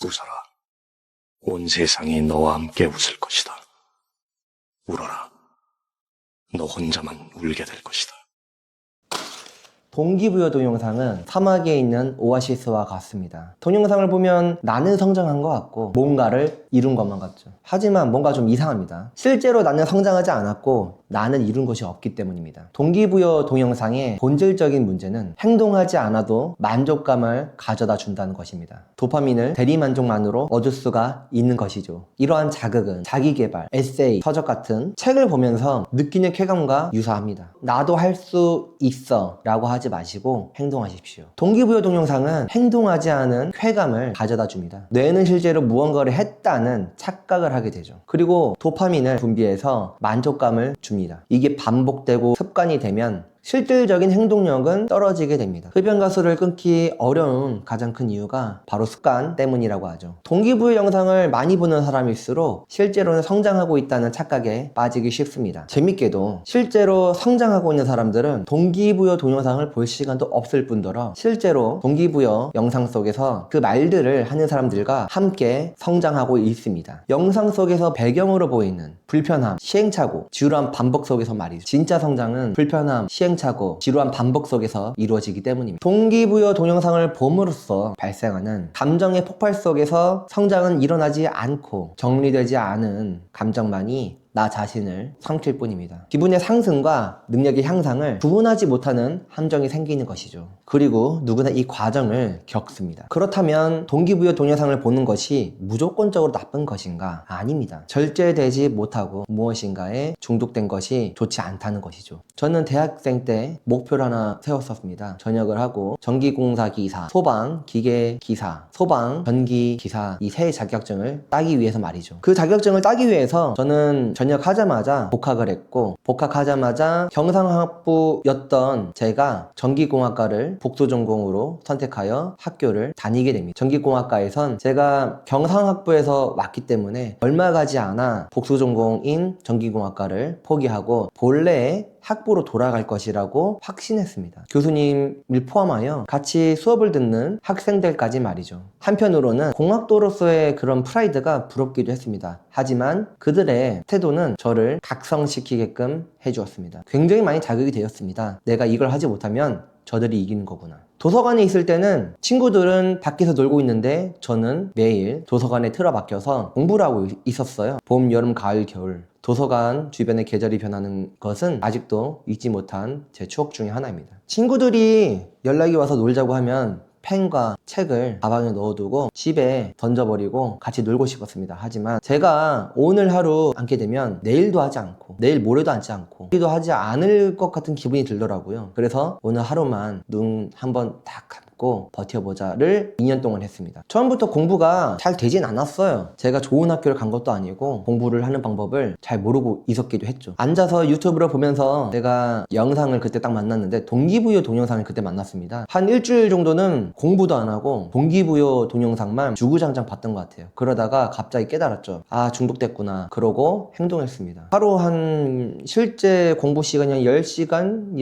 웃어라. 온 세상이 너와 함께 웃을 것이다. 울어라. 너 혼자만 울게 될 것이다. 동기부여 동영상은 사막에 있는 오아시스와 같습니다. 동영상을 보면 나는 성장한 것 같고 뭔가를 이룬 것만 같죠. 하지만 뭔가 좀 이상합니다. 실제로 나는 성장하지 않았고 나는 이룬 것이 없기 때문입니다. 동기부여 동영상의 본질적인 문제는 행동하지 않아도 만족감을 가져다 준다는 것입니다. 도파민을 대리만족만으로 얻을 수가 있는 것이죠. 이러한 자극은 자기계발, 에세이, 서적 같은 책을 보면서 느끼는 쾌감과 유사합니다. 나도 할 수 있어 라고 하지 마시고 행동하십시오. 동기부여 동영상은 행동하지 않은 쾌감을 가져다 줍니다. 뇌는 실제로 무언가를 했다는 착각을 하게 되죠. 그리고 도파민을 분비해서 만족감을 줍니다. 이게 반복되고 습관이 되면 실질적인 행동력은 떨어지게 됩니다. 흡연가스를 끊기 어려운 가장 큰 이유가 바로 습관 때문이라고 하죠. 동기부여 영상을 많이 보는 사람일수록 실제로는 성장하고 있다는 착각에 빠지기 쉽습니다. 재밌게도 실제로 성장하고 있는 사람들은 동기부여 동영상을 볼 시간도 없을 뿐더러 실제로 동기부여 영상 속에서 그 말들을 하는 사람들과 함께 성장하고 있습니다. 영상 속에서 배경으로 보이는 불편함, 시행착오, 지루한 반복 속에서 말이죠. 진짜 성장은 불편함, 시행착오, 지루한 반복 속에서 이루어지기 때문입니다. 동기부여 동영상을 봄으로써 발생하는 감정의 폭발 속에서 성장은 일어나지 않고 정리되지 않은 감정만이 나 자신을 삼킬 뿐입니다. 기분의 상승과 능력의 향상을 구분하지 못하는 함정이 생기는 것이죠. 그리고 누구나 이 과정을 겪습니다. 그렇다면 동기부여 동영상을 보는 것이 무조건적으로 나쁜 것인가? 아닙니다. 절제되지 못하고 무엇인가에 중독된 것이 좋지 않다는 것이죠. 저는 대학생 때 목표를 하나 세웠었습니다. 전역을 하고 전기공사 기사, 소방 기계 기사, 소방 전기 기사 이 세 자격증을 따기 위해서 말이죠. 그 자격증을 따기 위해서 저는 전역하자마자 복학을 했고 복학하자마자 경상학부였던 제가 전기공학과를 복수전공으로 선택하여 학교를 다니게 됩니다. 전기공학과에선 제가 경상학부에서 왔기 때문에 얼마 가지 않아 복수전공인 전기공학과를 포기하고 본래의 학부로 돌아갈 것이라고 확신했습니다. 교수님을 포함하여 같이 수업을 듣는 학생들까지 말이죠. 한편으로는 공학도로서의 그런 프라이드가 부럽기도 했습니다. 하지만 그들의 태도는 저를 각성시키게끔 해주었습니다. 굉장히 많이 자극이 되었습니다. 내가 이걸 하지 못하면 저들이 이기는 거구나. 도서관에 있을 때는 친구들은 밖에서 놀고 있는데 저는 매일 도서관에 틀어박혀서 공부를 하고 있었어요. 봄, 여름, 가을, 겨울. 도서관 주변의 계절이 변하는 것은 아직도 잊지 못한 제 추억 중에 하나입니다. 친구들이 연락이 와서 놀자고 하면 펜과 책을 가방에 넣어두고 집에 던져버리고 같이 놀고 싶었습니다. 하지만 제가 오늘 하루 앉게 되면 내일도 하지 않고 내일 모레도 앉지 않고 내일도 하지 않을 것 같은 기분이 들더라고요. 그래서 오늘 하루만 눈 한번 딱 감고 버텨보자를 2년 동안 했습니다. 처음부터 공부가 잘 되진 않았어요. 제가 좋은 학교를 간 것도 아니고 공부를 하는 방법을 잘 모르고 있었기도 했죠. 앉아서 유튜브를 보면서 제가 영상을 그때 딱 만났는데 동기부여 동영상을 그때 만났습니다. 한 일주일 정도는 공부도 안 하고 동기부여 동영상만 주구장창 봤던 것 같아요. 그러다가 갑자기 깨달았죠. 아, 중독됐구나. 그러고 행동했습니다. 하루 한 실제 공부 시간이 한 10시간?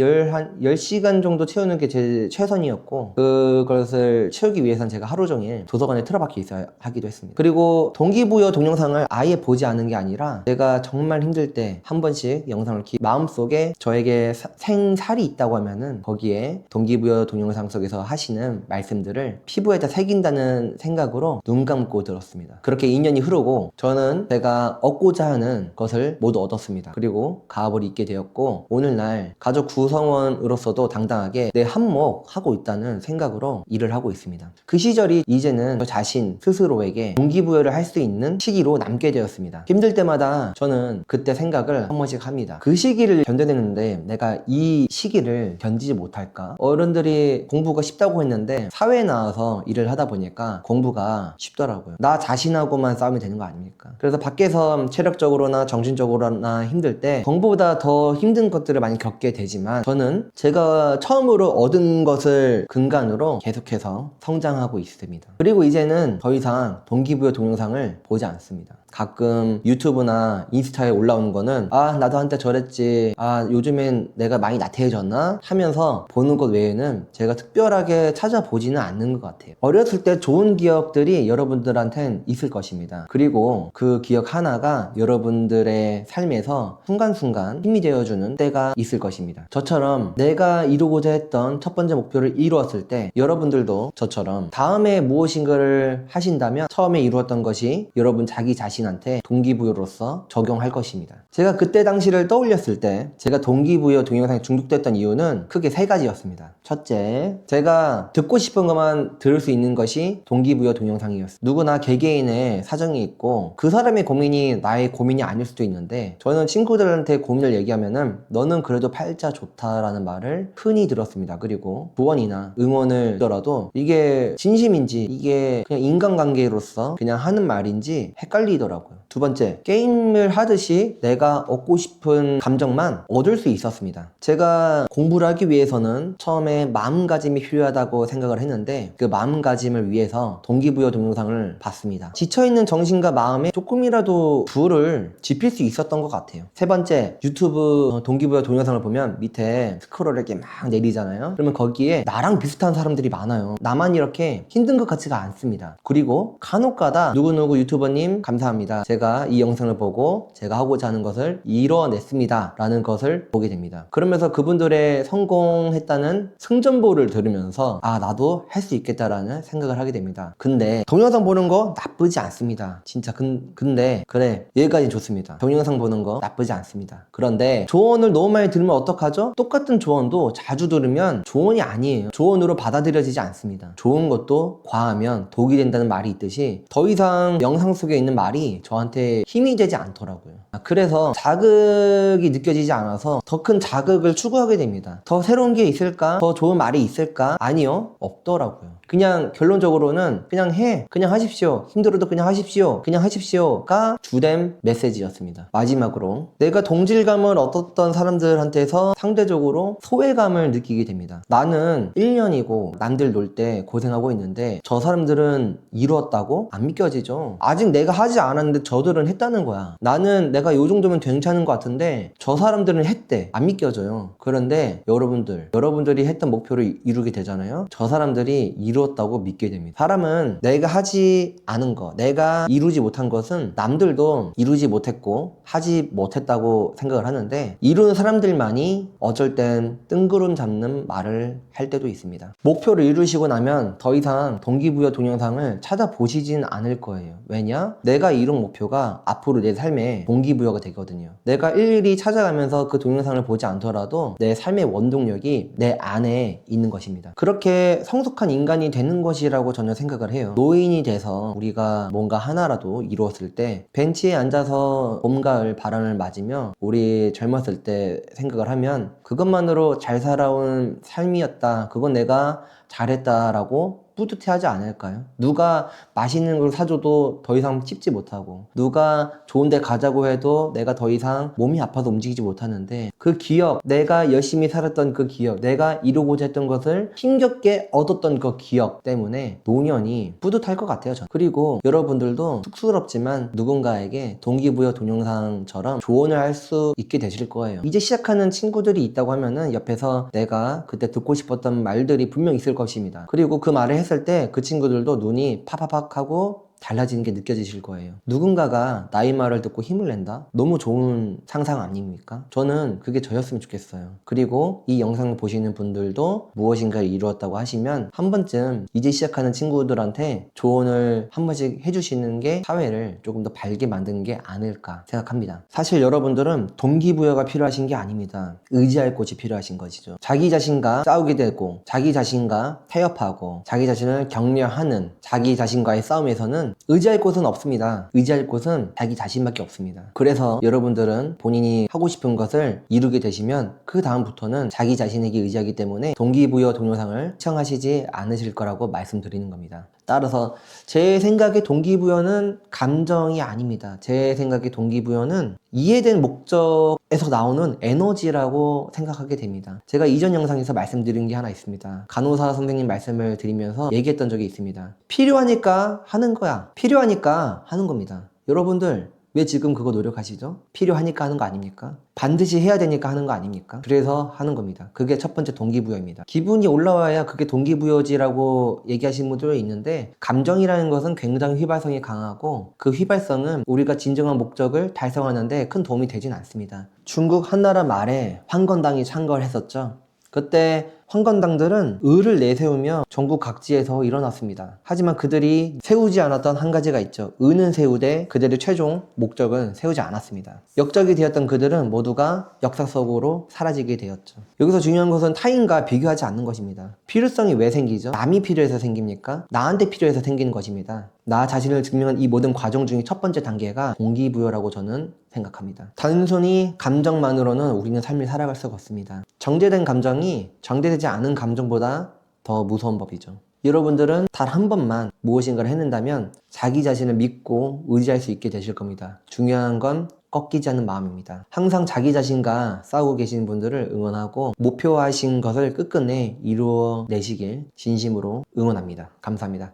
10시간 정도 채우는 게 제 최선이었고 그것을 채우기 위해서는 제가 하루 종일 도서관에 틀어박혀 있어야 하기도 했습니다. 그리고 동기부여 동영상을 아예 보지 않은 게 아니라 제가 정말 힘들 때 한 번씩 영상을 마음속에 저에게 생살이 있다고 하면은 거기에 동기부여 동영상 속에서 하시는 말씀들을 피부에다 새긴다는 생각으로 눈 감고 들었습니다. 그렇게 2년이 흐르고 저는 제가 얻고자 하는 것을 모두 얻었습니다. 그리고 가업을 잇게 되었고 오늘날 가족 구성원으로서도 당당하게 내 한몫 하고 있다는 생각으로 일을 하고 있습니다. 그 시절이 이제는 저 자신 스스로에게 동기부여를 할 수 있는 시기로 남게 되었습니다. 힘들 때마다 저는 그때 생각을 한 번씩 합니다. 그 시기를 견뎌내는데 내가 이 시기를 견디지 못할까? 어른들이 공부가 쉽다고 했는데 사회에 나와서 일을 하다 보니까 공부가 쉽더라고요. 나 자신하고만 싸우면 되는 거 아닙니까? 그래서 밖에서 체력적으로나 정신적으로나 힘들 때 공부보다 더 힘든 것들을 많이 겪게 되지만 저는 제가 처음으로 얻은 것을 근간으로 계속해서 성장하고 있습니다. 그리고 이제는 더 이상 동기부여 동영상을 보지 않습니다. 가끔 유튜브나 인스타에 올라오는 거는 아 나도 한때 저랬지, 아 요즘엔 내가 많이 나태해졌나 하면서 보는 것 외에는 제가 특별하게 찾아보지는 않는 것 같아요. 어렸을 때 좋은 기억들이 여러분들한텐 있을 것입니다. 그리고 그 기억 하나가 여러분들의 삶에서 순간순간 힘이 되어주는 때가 있을 것입니다. 저처럼 내가 이루고자 했던 첫 번째 목표를 이루었을 때 여러분들도 저처럼 다음에 무엇인가를 하신다면 처음에 이루었던 것이 여러분 자기 자신한테 동기부여로서 적용할 것입니다. 제가 그때 당시를 떠올렸을 때 제가 동기부여 동영상에 중독됐던 이유는 크게 세 가지였습니다. 첫째, 제가 듣고 싶은 것만 들을 수 있는 것이 동기부여 동영상이었어요. 누구나 개개인의 사정이 있고 그 사람의 고민이 나의 고민이 아닐 수도 있는데, 저는 친구들한테 고민을 얘기하면은 너는 그래도 팔자 좋다라는 말을 흔히 들었습니다. 그리고 조언이나 응원을 주더라도 이게 진심인지 이게 그냥 인간관계로서 그냥 하는 말인지 헷갈리더라고요. 두 번째, 게임을 하듯이 내가 얻고 싶은 감정만 얻을 수 있었습니다. 제가 공부를 하기 위해서는 처음에 마음가짐이 필요하다고 생각을 했는데 그 마음가짐을 위해서 동기부여 동영상을 봤습니다. 지쳐있는 정신과 마음에 조금이라도 불을 지필 수 있었던 것 같아요. 세 번째, 유튜브 동기부여 동영상을 보면 밑에 스크롤 이렇게 막 내리잖아요. 그러면 거기에 나랑 비슷한 사람들이 많아요. 나만 이렇게 힘든 것 같지가 않습니다. 그리고 간혹가다 누구누구 유튜버님 감사합니다, 제가 이 영상을 보고 제가 하고자 하는 것을 이뤄냈습니다 라는 것을 보게 됩니다. 그러면서 그분들의 성공했다는 승전보를 들으면서 아 나도 할 수 있겠다라는 생각을 하게 됩니다. 근데 동영상 보는 거 나쁘지 않습니다. 진짜 근데 그래 여기까지 좋습니다. 동영상 보는 거 나쁘지 않습니다. 그런데 조언을 너무 많이 들으면 어떡하죠? 똑같은 조언도 자주 들으면 조언이 아니에요. 조언으로 받아들여지지 않습니다. 좋은 것도 과하면 독이 된다는 말이 있듯이 더 이상 영상 속에 있는 말이 저한테 힘이 되지 않더라고요. 그래서 자극이 느껴지지 않아서 더 큰 자극을 추구하게 됩니다. 더 새로운 게 있을까? 더 좋은 말이 있을까? 아니요, 없더라고요. 그냥 결론적으로는 그냥 그냥 하십시오, 힘들어도 그냥 하십시오, 그냥 하십시오가 주된 메시지였습니다. 마지막으로, 내가 동질감을 얻었던 사람들한테서 상대적으로 소외감을 느끼게 됩니다. 나는 1년이고 남들 놀 때 고생하고 있는데 저 사람들은 이루었다고? 안 믿겨지죠. 아직 내가 하지 않았는데 저들은 했다는 거야. 나는 내가 요 정도면 괜찮은 것 같은데 저 사람들은 했대. 안 믿겨져요. 그런데 여러분들이 했던 목표를 이루게 되잖아요. 저 사람들이 이루었다고 믿게 됩니다. 사람은 내가 하지 않은 거, 내가 이루지 못한 것은 남들도 이루지 못했고 하지 못했다고 생각을 하는데, 이룬 사람들만이 어쩔 땐 뜬구름 잡는 말을 할 때도 있습니다. 목표를 이루시고 나면 더 이상 동기부여 동영상을 찾아보시진 않을 거예요. 왜냐? 내가 이룬 목표가 앞으로 내 삶에 동기부여가 되거든요. 내가 일일이 찾아가면서 그 동영상을 보지 않더라도 내 삶의 원동력이 내 안에 있는 것입니다. 그렇게 성숙한 인간이 되는 것이라고 저는 생각을 해요. 노인이 돼서 우리가 뭔가 하나라도 이루었을 때 벤치에 앉아서 봄, 가을 바람을 맞으며 우리 젊었을 때 생각을 하면 그것만으로 잘 살아온 삶이었다, 그건 내가 잘했다라고 뿌듯해하지 않을까요? 누가 맛있는 걸 사줘도 더 이상 씹지 못하고, 누가 좋은 데 가자고 해도 내가 더 이상 몸이 아파서 움직이지 못하는데, 그 기억, 내가 열심히 살았던 그 기억, 내가 이루고자 했던 것을 힘겹게 얻었던 그 기억 때문에 노년이 뿌듯할 것 같아요, 저는. 그리고 여러분들도 쑥스럽지만 누군가에게 동기부여 동영상처럼 조언을 할 수 있게 되실 거예요. 이제 시작하는 친구들이 있다고 하면은 옆에서 내가 그때 듣고 싶었던 말들이 분명 있을 것입니다. 그리고 그 말을 했을 때 그 친구들도 눈이 파파팍 하고 달라지는 게 느껴지실 거예요. 누군가가 나의 말을 듣고 힘을 낸다? 너무 좋은 상상 아닙니까? 저는 그게 저였으면 좋겠어요. 그리고 이 영상을 보시는 분들도 무엇인가를 이루었다고 하시면 한 번쯤 이제 시작하는 친구들한테 조언을 한 번씩 해주시는 게 사회를 조금 더 밝게 만드는 게 아닐까 생각합니다. 사실 여러분들은 동기부여가 필요하신 게 아닙니다. 의지할 곳이 필요하신 것이죠. 자기 자신과 싸우게 되고, 자기 자신과 타협하고, 자기 자신을 격려하는 자기 자신과의 싸움에서는 의지할 곳은 없습니다. 의지할 곳은 자기 자신밖에 없습니다. 그래서 여러분들은 본인이 하고 싶은 것을 이루게 되시면 그 다음부터는 자기 자신에게 의지하기 때문에 동기부여 동영상을 시청하시지 않으실 거라고 말씀드리는 겁니다. 따라서 제 생각에 동기부여는 감정이 아닙니다. 제 생각에 동기부여는 이해된 목적에서 나오는 에너지라고 생각하게 됩니다. 제가 이전 영상에서 말씀드린 게 하나 있습니다. 간호사 선생님 말씀을 드리면서 얘기했던 적이 있습니다. 필요하니까 하는 거야. 필요하니까 하는 겁니다. 여러분들 왜 지금 그거 노력하시죠? 필요하니까 하는 거 아닙니까? 반드시 해야 되니까 하는 거 아닙니까? 그래서 하는 겁니다. 그게 첫 번째 동기부여입니다. 기분이 올라와야 그게 동기부여지라고 얘기하시는 분들도 있는데, 감정이라는 것은 굉장히 휘발성이 강하고 그 휘발성은 우리가 진정한 목적을 달성하는데 큰 도움이 되진 않습니다. 중국 한나라 말에 황건당이 창궐을 했었죠. 그때 황건당들은 을을 내세우며 전국 각지에서 일어났습니다. 하지만 그들이 세우지 않았던 한 가지가 있죠. 을은 세우되 그들의 최종 목적은 세우지 않았습니다. 역적이 되었던 그들은 모두가 역사 속으로 사라지게 되었죠. 여기서 중요한 것은 타인과 비교하지 않는 것입니다. 필요성이 왜 생기죠? 남이 필요해서 생깁니까? 나한테 필요해서 생기는 것입니다. 나 자신을 증명한 이 모든 과정 중에 첫 번째 단계가 동기부여라고 저는 생각합니다. 단순히 감정만으로는 우리는 삶을 살아갈 수가 없습니다. 정제된 감정이 정제되지 않은 감정보다 더 무서운 법이죠. 여러분들은 단 한 번만 무엇인가를 해낸다면 자기 자신을 믿고 의지할 수 있게 되실 겁니다. 중요한 건 꺾이지 않는 마음입니다. 항상 자기 자신과 싸우고 계시는 분들을 응원하고 목표하신 것을 끝끝내 이루어내시길 진심으로 응원합니다. 감사합니다.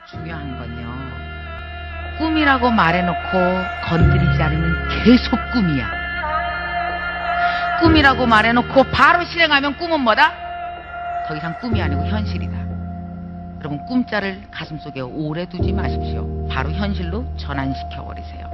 중요한 건요, 꿈이라고 말해놓고 건드리지 않으면 계속 꿈이야. 꿈이라고 말해놓고 바로 실행하면 꿈은 뭐다? 더 이상 꿈이 아니고 현실이다. 여러분, 꿈자를 가슴속에 오래 두지 마십시오. 바로 현실로 전환시켜버리세요.